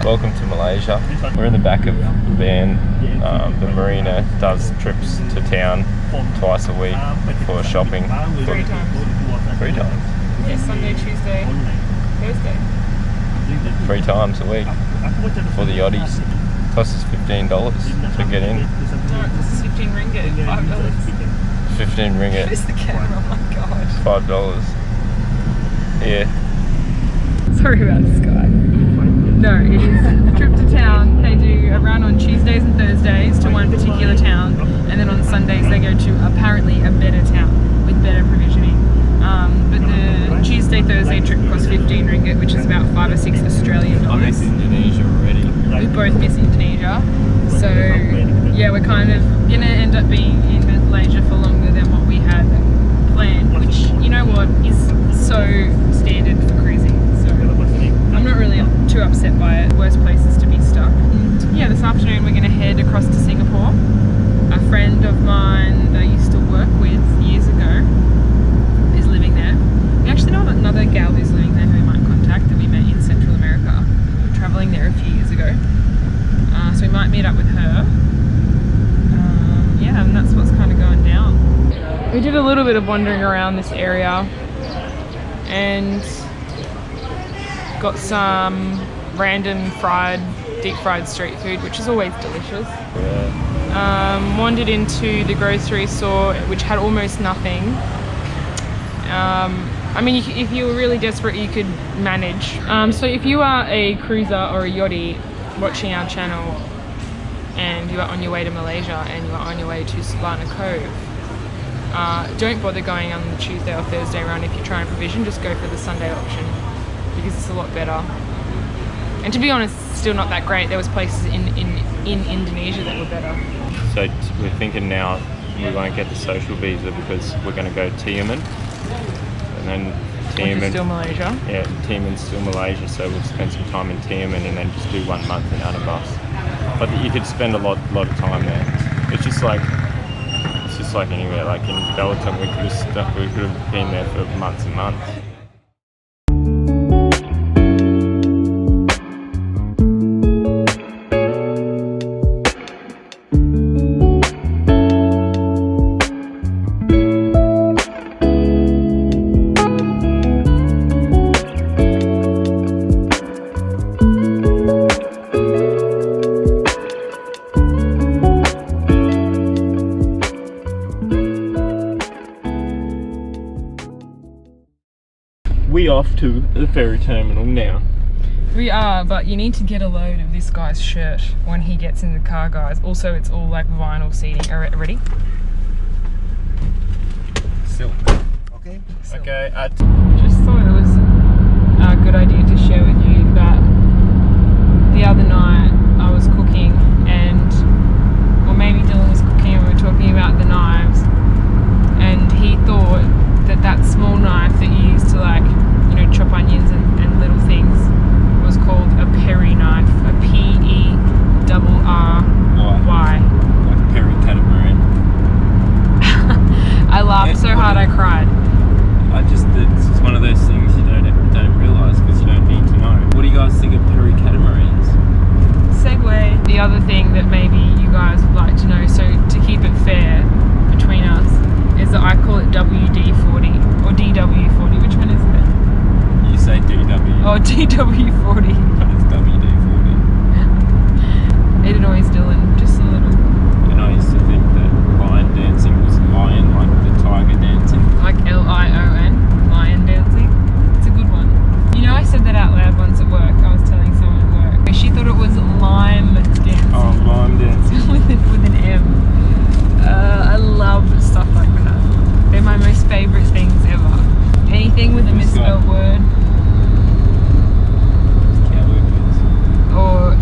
Welcome to Malaysia. We're in the back of the van. The marina does trips to town twice a week for shopping. 3 times. 3 times? Yes, Sunday, Tuesday, Thursday. 3 times a week for the yachties. Costs us $15 to get in. No, this is 15 ringgit, $5. 15 ringgit. Where's the camera? Oh my god. $5. Yeah. Sorry about this guy. No, it is a trip to town. They do a run on Tuesdays and Thursdays to one particular town, and then on Sundays they go to apparently a better town with better provisioning. But the Tuesday Thursday trip costs 15 ringgit, which is about 5 or 6 Australian dollars. I miss Indonesia already. We both miss Indonesia, so yeah, we're kind of gonna end up being in Malaysia for longer than what we had planned, which, you know what, is so standard for cruising. So I'm not really too upset by it. Worst places to be stuck. And yeah, this afternoon we're gonna head across to Singapore. A friend of mine that I used to work with years ago is living there. We actually know another gal who's living there who we might contact that we met in Central America. We were traveling there a few years ago. So we might meet up with her. Yeah, and that's what's kind of going down. We did a little bit of wandering around this area and got some random deep fried street food, which is always delicious. Yeah. Wandered into the grocery store, which had almost nothing. I mean, if you were really desperate, you could manage. So if you are a cruiser or a yachtie watching our channel and you are on your way to Malaysia and you are on your way to Savannah Cove, don't bother going on the Tuesday or Thursday run. If you try and provision, just go for the Sunday option because it's a lot better. And to be honest, it's still not that great. There was places in Indonesia that were better. So we're thinking now we won't get the social visa because we're going to go to Tioman. And then Tioman, Which is still Malaysia. Yeah, Tioman's still Malaysia, so we'll spend some time in Tioman and then just do 1 month in Anambas. But you could spend a lot of time there. It's just like anywhere. Like in Belaton, we could have been there for months and months. We off to the ferry terminal now. We are, but you need to get a load of this guy's shirt when he gets in the car, guys. Also, it's all like vinyl seating. Ready? Silk. Okay. Silk. Okay. Just thought it was a good idea to share with you that the other night I was cooking or maybe Dylan was cooking and we were talking about the knives, and he thought that small knife that you use to, like, you know, chop onions and little things was called a Perry knife, a P-E-R-R-Y. Like a Perry catamaran. I laughed so hard I cried. It's one of those things you don't realise because you don't need to know. What do you guys think of Perry catamarans? Segue. The other thing that maybe you guys would like to know, so to keep it fair between us, is that I call it WD-40 or DW-40. Which one is it? You say DW. Oh, DW-40. But it's WD-40. It annoys Dylan just a little. And I used to think that lion dancing was lion, like the tiger dancing. Like L-I-O-N, lion dancing. It's a good one. You know, I said that out loud once at work. I was telling someone at work. She thought it was lime dancing. Oh, lime dancing. with an M. I love stuff like that. They're my most favourite things ever. Anything with a misspelled word. Or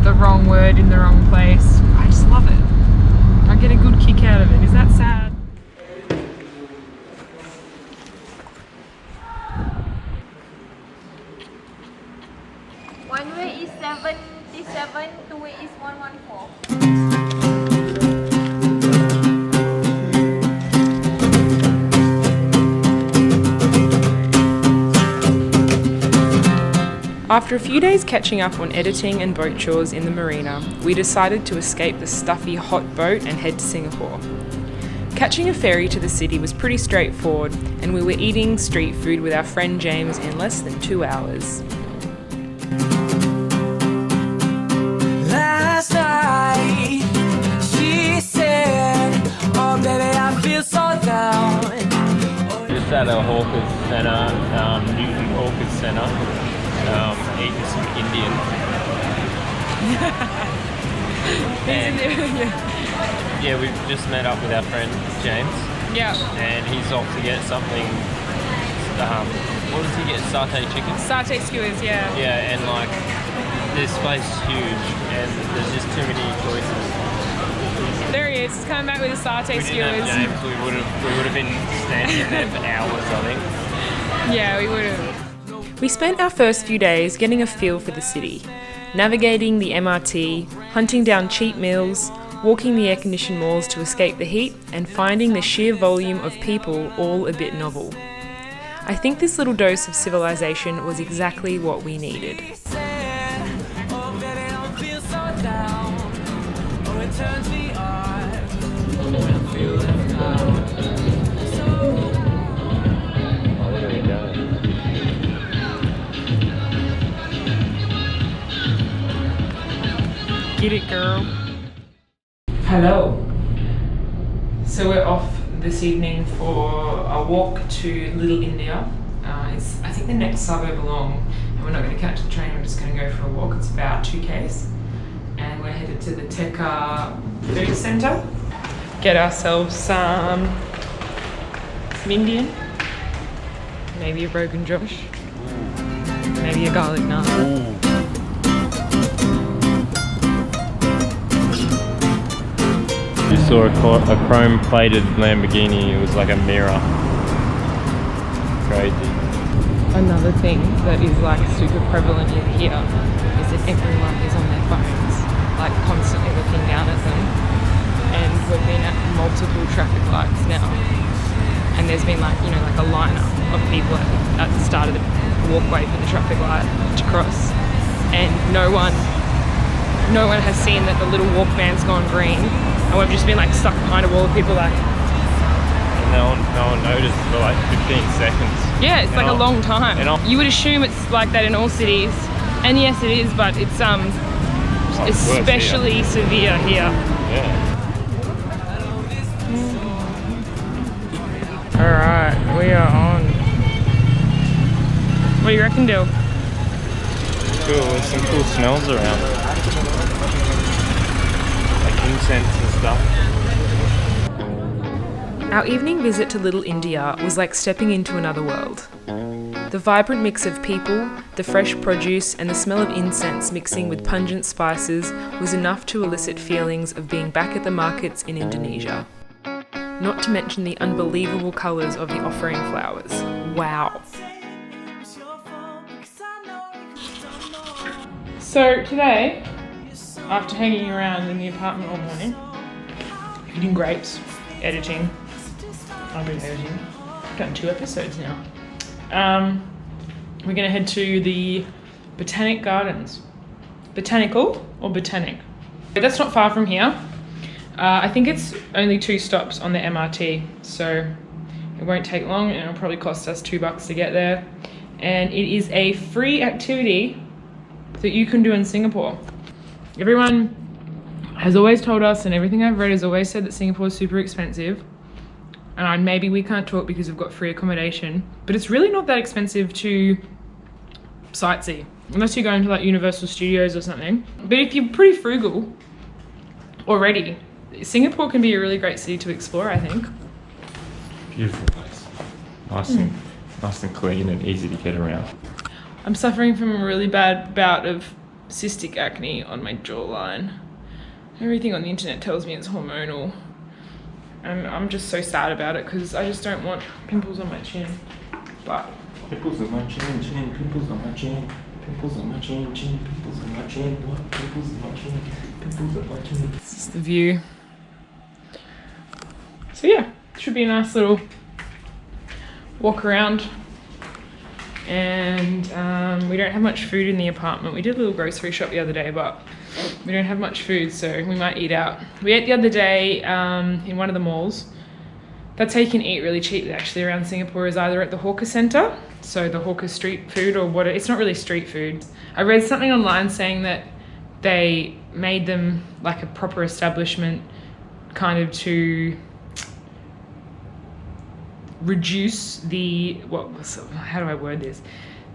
the wrong word in the wrong place. I just love it. I get a good kick out of it. Is that sad? One way is 77, two way is 114. After a few days catching up on editing and boat chores in the marina, we decided to escape the stuffy, hot boat and head to Singapore. Catching a ferry to the city was pretty straightforward, and we were eating street food with our friend James in less than 2 hours. Last night, she said, oh baby, I feel so down. Just at a Hawkers Centre, Newton Hawkers Centre, eating some Indian. Yeah, we've just met up with our friend James. Yeah. And he's off to get something. What does he get? Satay chicken? Satay skewers, yeah. Yeah, and like this place is huge, and there's just too many choices. There he is. He's coming back with the satay If we skewers. didn't have James, we would have been standing there for hours, I think. Yeah, we would have. We spent our first few days getting a feel for the city, navigating the MRT, hunting down cheap meals, walking the air-conditioned malls to escape the heat, and finding the sheer volume of people all a bit novel. I think this little dose of civilization was exactly what we needed. Oh baby, I feel so down. Oh, it turns me on. I feel left out. Oh, there we go. Get it, girl. Hello. So we're off this evening for a walk to Little India. It's, I think, the next suburb along, and we're not going to catch the train, we're just going to go for a walk. It's about 2 k's. And we're headed to the Tekka food centre. Get ourselves some Indian, maybe a Rogan Josh, maybe a garlic naan. Just saw a chrome-plated Lamborghini. It was like a mirror. Crazy. Another thing that is like super prevalent in here is that everyone is on their phones, like constantly looking down at them. And we've been at multiple traffic lights now, and there's been like, you know, like a lineup of people at the start of the walkway for the traffic light to cross, and no one has seen that the little walkman's gone green, and we've just been like stuck behind a wall of people like. And no one noticed for like 15 seconds. Yeah, it's like a long time. You would assume it's like that in all cities, and yes, it is, but it's especially severe here. Yeah. All right, we are on. What do you reckon, Dill? Cool. There's some cool smells around. Like incense and stuff. Our evening visit to Little India was like stepping into another world. The vibrant mix of people, the fresh produce, and the smell of incense mixing with pungent spices was enough to elicit feelings of being back at the markets in Indonesia. Not to mention the unbelievable colours of the offering flowers. Wow. So today, after hanging around in the apartment all morning, eating grapes, editing, I've been editing, I've done 2 episodes now. We're gonna head to the Botanic Gardens. Botanical or Botanic? That's not far from here. I think it's only 2 stops on the MRT, so it won't take long, and it'll probably cost us $2 to get there. And it is a free activity that you can do in Singapore. Everyone has always told us, and everything I've read has always said that Singapore is super expensive. And maybe we can't talk because we've got free accommodation, but it's really not that expensive to sightsee, unless you're going to like Universal Studios or something. But if you're pretty frugal already, Singapore can be a really great city to explore, I think. Beautiful place. Nice and clean and easy to get around. I'm suffering from a really bad bout of cystic acne on my jawline. Everything on the internet tells me it's hormonal. And I'm just so sad about it because I just don't want pimples on my chin. But Pimples on my chin, pimples on my chin, pimples on my chin, pimples on my chin, what? Pimples on my chin, pimples on my chin. this is the view. So yeah, should be a nice little walk around and we don't have much food in the apartment. We did a little grocery shop the other day, but we don't have much food, so we might eat out. We ate the other day in one of the malls. That's how you can eat really cheaply actually around Singapore, is either at the hawker centre, so the hawker street food, or what, it's not really street food. I read something online saying that they made them like a proper establishment kind of to reduce the, how do I word this?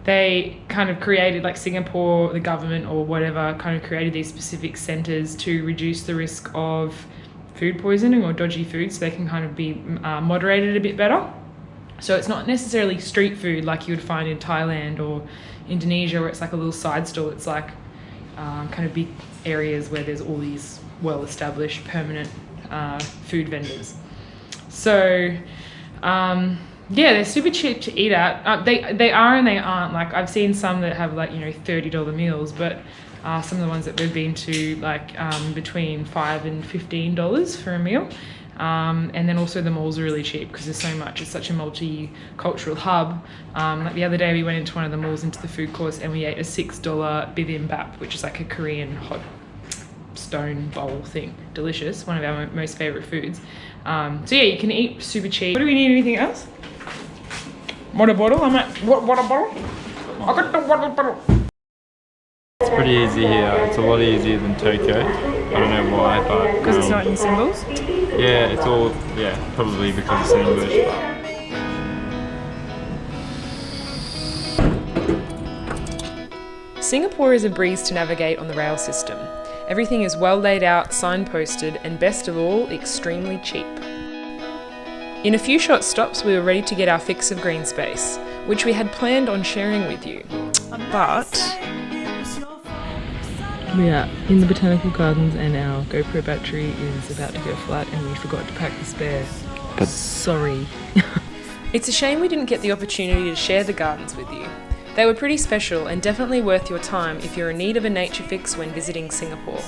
They kind of created, like Singapore, the government or whatever, kind of created these specific centres to reduce the risk of food poisoning or dodgy food, so they can kind of be moderated a bit better. So it's not necessarily street food like you would find in Thailand or Indonesia, where it's like a little side stall. It's like kind of big areas where there's all these well-established permanent food vendors. So yeah, they're super cheap to eat at. They are and they aren't. Like I've seen some that have like, you know, $30 meals, but some of the ones that we've been to, like between $5 and $15 for a meal. And then also the malls are really cheap because there's so much. It's such a multicultural hub. Like the other day we went into one of the malls into the food course and we ate a $6 bibimbap, which is like a Korean hot stone bowl thing. Delicious, one of our most favorite foods. So yeah, you can eat super cheap. What do we need? Anything else? Water bottle? I'm at water bottle? I got the water bottle. It's pretty easy here. It's a lot easier than Tokyo. I don't know why, but Because it's not in symbols? yeah, it's all, yeah, probably because it's in English. Singapore is a breeze to navigate on the rail system. Everything is well laid out, signposted, and best of all, extremely cheap. In a few short stops, we were ready to get our fix of green space, which we had planned on sharing with you. But we are in the botanical gardens and our GoPro battery is about to go flat and we forgot to pack the spare. Sorry. It's a shame we didn't get the opportunity to share the gardens with you. They were pretty special and definitely worth your time if you're in need of a nature fix when visiting Singapore.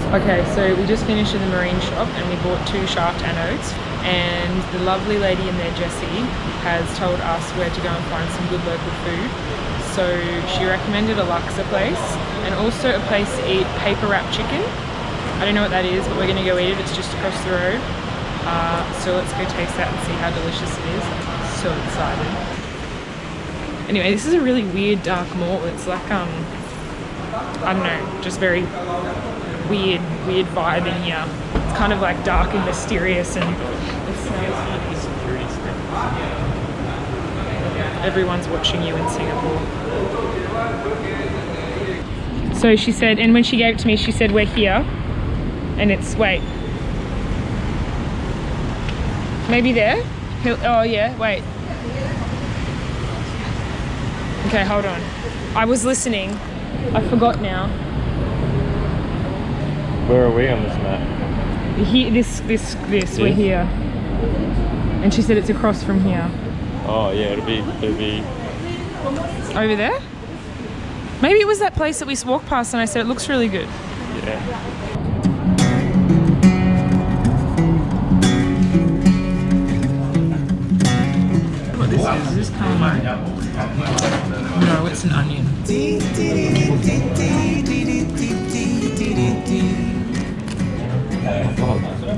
Okay, so we just finished in the marine shop and we bought 2 shaft anodes, and the lovely lady in there, Jessie, has told us where to go and find some good local food. So she recommended a laksa place and also a place to eat paper wrap chicken. I don't know what that is, but we're going to go eat it. It's just across the road. So let's go taste that and see how delicious it is. So excited. Anyway, this is a really weird dark mall. It's like I don't know, just very weird vibe in here. It's kind of like dark and mysterious, and it smells. Everyone's watching you in Singapore. So she said, and when she gave it to me, she said we're here, and it's, wait, maybe there? Oh yeah, wait. Okay, hold on. I was listening. I forgot now. Where are we on this map? Here, this, we're here. And she said it's across from here. Oh yeah, it'll be Over there? Maybe it was that place that we walked past and I said it looks really good. yeah. What this is this calamari? No, it's an onion.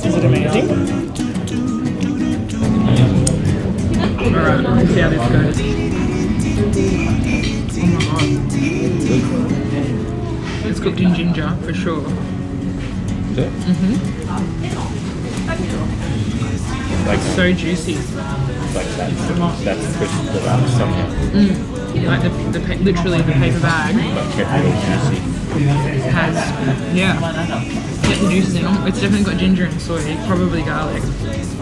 Is it amazing? Alright, let's see how this goes. Oh my god. It's cooked in ginger for sure. Is it? Like so juicy. Like that's the laksa. Like literally the paper bag Juicy. has, get the juices in them. It's definitely got ginger and soy, probably garlic,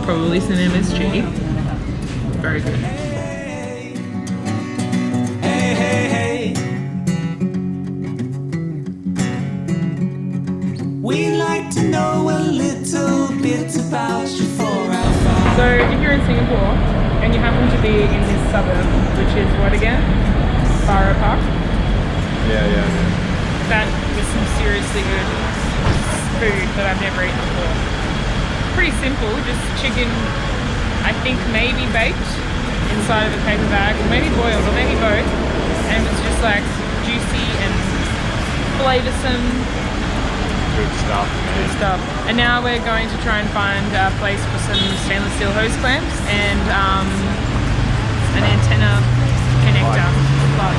probably some MSG. Very good. Hey, hey, hey. We'd like to know a little bit about you for our fun. So if you're in Singapore and you happen to be in this suburb, which is what again? Borough Park? Yeah. That was some seriously good food that I've never eaten before. Pretty simple, just chicken. I think think maybe baked inside of a paper bag, or maybe boiled, or maybe both. And it's just like juicy and flavoursome. Good stuff, man. Good stuff. And now we're going to try and find a place for some stainless steel hose clamps and an antenna connector plug.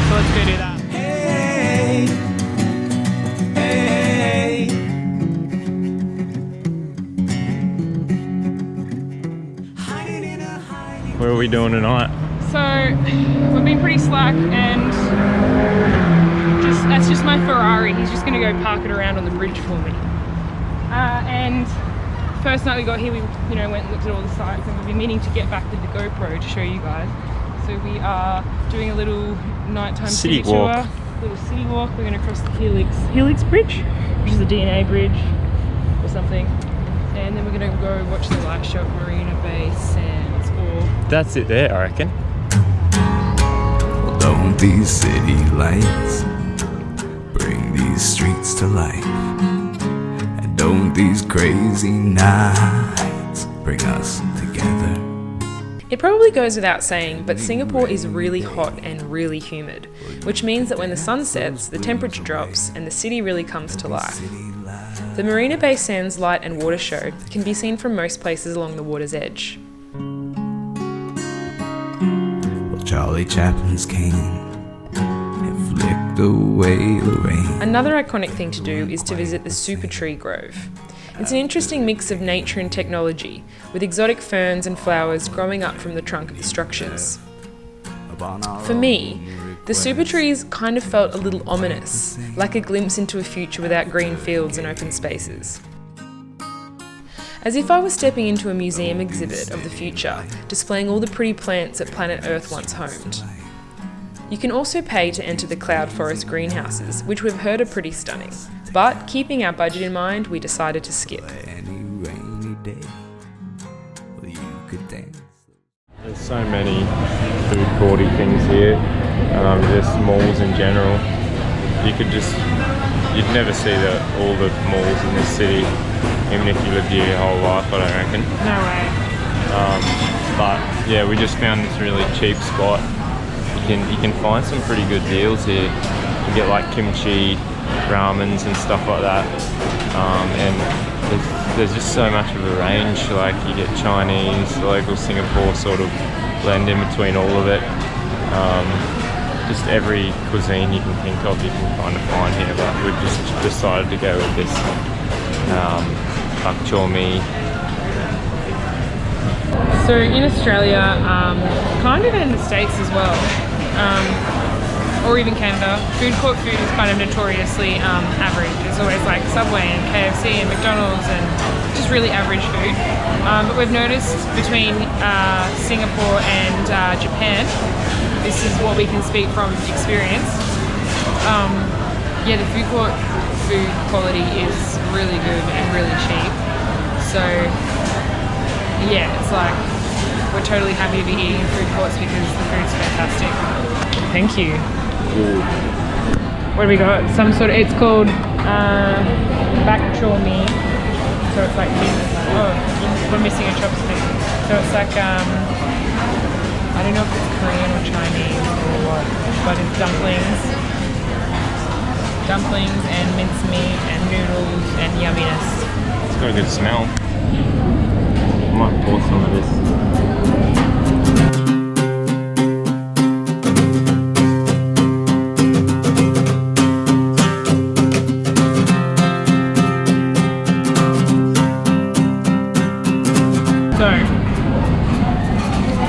So let's go do that. Hey, hey. Hiding in a hiding. What are we doing tonight? So we've been pretty slack, and that's just my Ferrari. He's just gonna go park it around on the bridge for me. And first night we got here, we went and looked at all the sites, and we've been meaning to get back with the GoPro to show you guys. So we are doing a little nighttime city walk. tour, little city walk. We're gonna cross the Helix Bridge, which is a DNA bridge or something, and then we're gonna go watch the light show at Marina Bay Sands. Or That's it there, I reckon. Well, don't these city lights bring these streets to life? And don't these crazy nights bring us together? it probably goes without saying, but Singapore is really hot and really humid, which means that when the sun sets, the temperature drops and the city really comes to life. The Marina Bay Sands Light and Water Show can be seen from most places along the water's edge. Well, Charlie Chaplin's cane, it flicked away the rain. Another iconic thing to do is to visit the Super Tree Grove. It's an interesting mix of nature and technology, with exotic ferns and flowers growing up from the trunk of the structures. For me, the super trees kind of felt a little ominous, like a glimpse into a future without green fields and open spaces. As if I was stepping into a museum exhibit of the future, displaying all the pretty plants that planet Earth once homed. You can also pay to enter the cloud forest greenhouses, which we've heard are pretty stunning. But keeping our budget in mind, we decided to skip. Any rainy day, well, you could dance. There's so many food courty things here, just malls in general. You'd never see all the malls in this city, even if you lived here your whole life, I don't reckon. No way. But yeah, we just found this really cheap spot. You can find some pretty good deals here. You get like kimchi, ramens and stuff like that, and there's just so much of a range. Like you get Chinese, the local Singapore sort of blend in between all of it. Just every cuisine you can think of you can kind of find here, but we've just decided to go with this bak chor mee. So in Australia, kind of in the States as well, or even Canada, food court food is kind of notoriously average. It's always like Subway and KFC and McDonald's and just really average food. But we've noticed between Singapore and Japan, this is what we can speak from experience. Yeah, the food court food quality is really good and really cheap. So yeah, it's like we're totally happy to be eating in food courts because the food's fantastic. Thank you. What do we got? It's called bak chor mee. So it's like we're missing a chopstick. So it's like I don't know if it's Korean or Chinese or what, but it's dumplings and mincemeat and noodles and yumminess. It's got a good smell. I might pour some of this. So,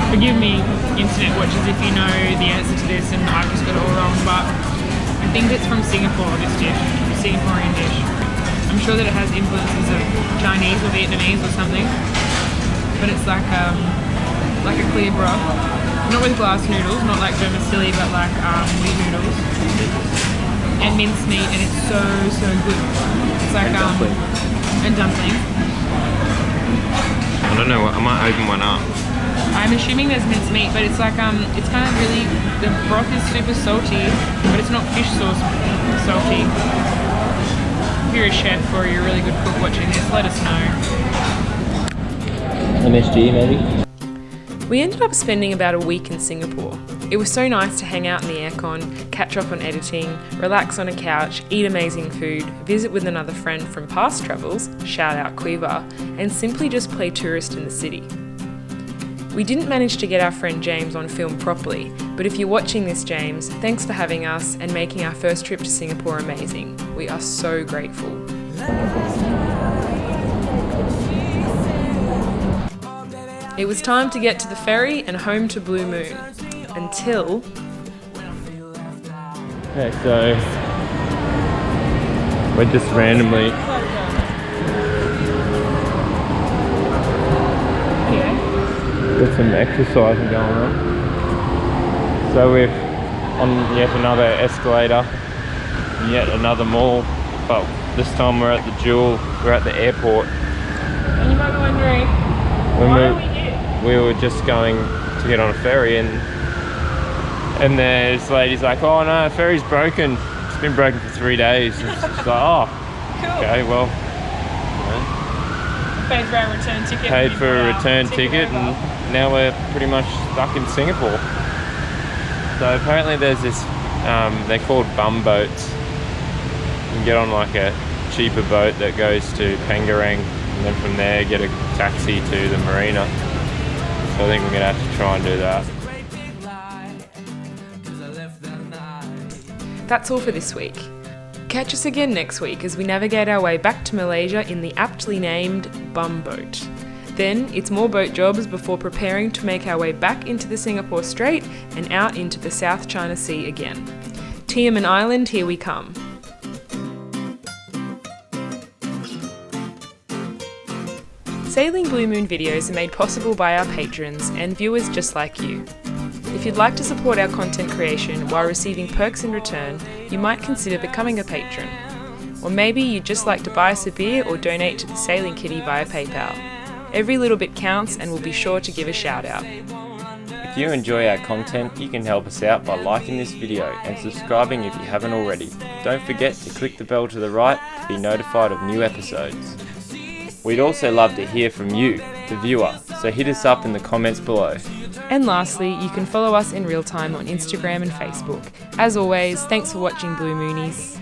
forgive me, internet watchers, if you know the answer to this and I've just got it all wrong, but I think it's from Singapore, this dish, a Singaporean dish. I'm sure that it has influences of Chinese or Vietnamese or something, but it's like a clear broth, not with glass noodles, not like vermicelli, but like wheat noodles, and mincemeat, and it's so good. It's like and dumplings. I don't know, I might open one up. I'm assuming there's mincemeat, but it's like it's kind of really, the broth is super salty, but it's not fish sauce salty. If you're a chef or you're a really good cook watching this, let us know. MSG maybe? We ended up spending about a week in Singapore. It was so nice to hang out in the aircon, catch up on editing, relax on a couch, eat amazing food, visit with another friend from past travels, shout out Quiver, and simply just play tourist in the city. We didn't manage to get our friend James on film properly, but if you're watching this, James, thanks for having us and making our first trip to Singapore amazing. We are so grateful. It was time to get to the ferry and home to Blue Moon. Until... Okay, so we're just randomly got some exercising going on. So we're on yet another escalator, yet another mall, but this time we're at the Jewel, we're at the airport. And you might be wondering, why are we here? We were just going to get on a ferry, and this lady's like, oh no, the ferry's broken. It's been broken for 3 days. And she's like, oh, Cool. okay, well, Paid for our return ticket. paid for a return ticket, and now we're pretty much stuck in Singapore. So apparently there's this, they're called bum boats. You can get on like a cheaper boat that goes to Pengerang, and then from there get a taxi to the marina. So I think we're gonna have to try and do that. That's all for this week. Catch us again next week as we navigate our way back to Malaysia in the aptly named Bum Boat. Then it's more boat jobs before preparing to make our way back into the Singapore Strait and out into the South China Sea again. Tiamen Island, here we come. Sailing Blue Moon videos are made possible by our patrons and viewers just like you. If you'd like to support our content creation while receiving perks in return, you might consider becoming a patron. Or maybe you'd just like to buy us a beer or donate to the Sailing Kitty via PayPal. Every little bit counts, and we'll be sure to give a shout out. If you enjoy our content, you can help us out by liking this video and subscribing if you haven't already. Don't forget to click the bell to the right to be notified of new episodes. We'd also love to hear from you, the viewer, so hit us up in the comments below. And lastly, you can follow us in real time on Instagram and Facebook. As always, thanks for watching Blue Moonies.